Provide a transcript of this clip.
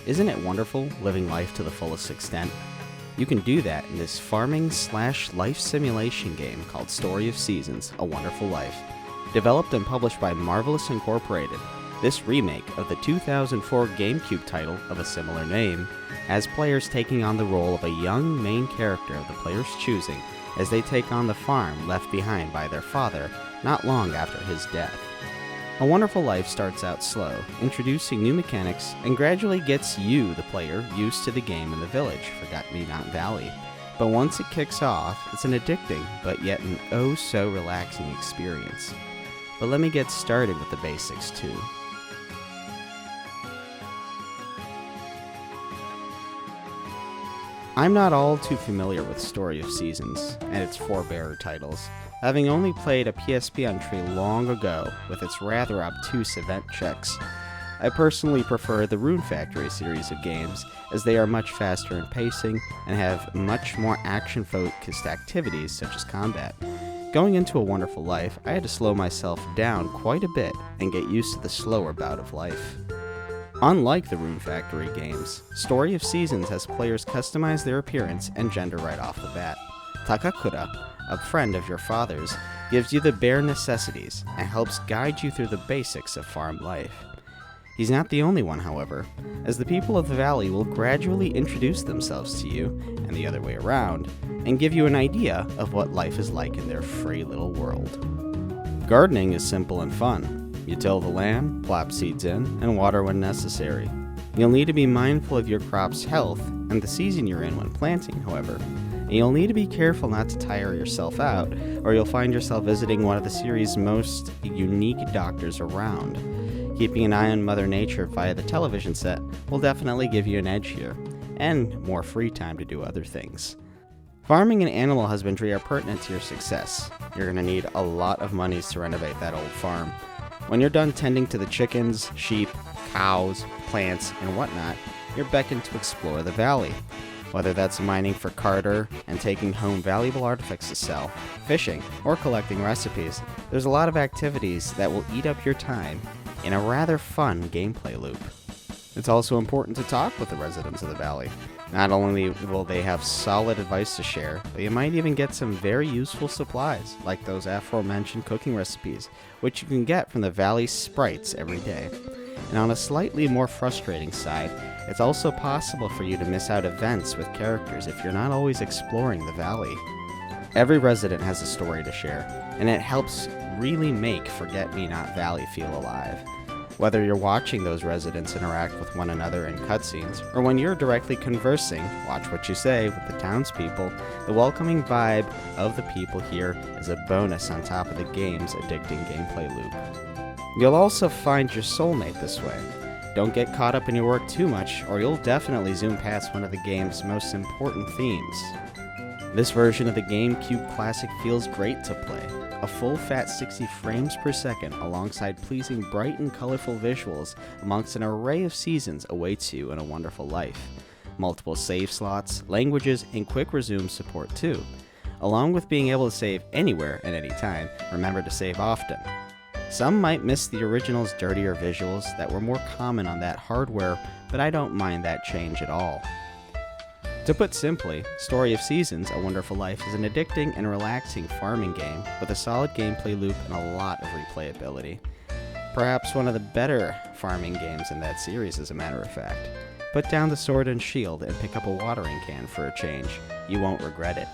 Isn't it wonderful living life to the fullest extent? You can do that in this farming/life simulation game called Story of Seasons: A Wonderful Life. Developed and published by Marvelous Incorporated, this remake of the 2004 GameCube title of a similar name has players taking on the role of a young main character of the player's choosing as they take on the farm left behind by their father not long after his death. A Wonderful Life starts out slow, introducing new mechanics, and gradually gets you, the player, used to the game in the village, Forget-Me-Not Valley. But once it kicks off, it's an addicting, but yet an oh-so-relaxing experience. But let me get started with the basics, too. I'm not all too familiar with Story of Seasons and its forebearer titles, having only played a PSP entry long ago with its rather obtuse event checks. I personally prefer the Rune Factory series of games, as they are much faster in pacing and have much more action-focused activities such as combat. Going into A Wonderful Life, I had to slow myself down quite a bit and get used to the slower bout of life. Unlike the Rune Factory games, Story of Seasons has players customize their appearance and gender right off the bat. Takakura, a friend of your father's, gives you the bare necessities and helps guide you through the basics of farm life. He's not the only one, however, as the people of the valley will gradually introduce themselves to you, and the other way around, and give you an idea of what life is like in their free little world. Gardening is simple and fun. You till the land, plop seeds in, and water when necessary. You'll need to be mindful of your crop's health and the season you're in when planting, however. And you'll need to be careful not to tire yourself out, or you'll find yourself visiting one of the series' most unique doctors around. Keeping an eye on Mother Nature via the television set will definitely give you an edge here, and more free time to do other things. Farming and animal husbandry are pertinent to your success. You're going to need a lot of monies to renovate that old farm. When you're done tending to the chickens, sheep, cows, plants, and whatnot, you're beckoned to explore the valley. Whether that's mining for Carter and taking home valuable artifacts to sell, fishing, or collecting recipes, there's a lot of activities that will eat up your time in a rather fun gameplay loop. It's also important to talk with the residents of the valley. Not only will they have solid advice to share, but you might even get some very useful supplies, like those aforementioned cooking recipes, which you can get from the valley sprites every day. And on a slightly more frustrating side, it's also possible for you to miss out events with characters if you're not always exploring the valley. Every resident has a story to share, and it helps really make Forget-Me-Not Valley feel alive. Whether you're watching those residents interact with one another in cutscenes, or when you're directly conversing, watch what you say, with the townspeople, the welcoming vibe of the people here is a bonus on top of the game's addicting gameplay loop. You'll also find your soulmate this way. Don't get caught up in your work too much, or you'll definitely zoom past one of the game's most important themes. This version of the GameCube Classic feels great to play. A full fat 60 frames per second alongside pleasing bright and colorful visuals amongst an array of seasons awaits you in A Wonderful Life. Multiple save slots, languages, and quick resume support too. Along with being able to save anywhere at any time, remember to save often. Some might miss the original's dirtier visuals that were more common on that hardware, but I don't mind that change at all. To put simply, Story of Seasons: A Wonderful Life is an addicting and relaxing farming game with a solid gameplay loop and a lot of replayability. Perhaps one of the better farming games in that series, as a matter of fact. Put down the sword and shield and pick up a watering can for a change. You won't regret it.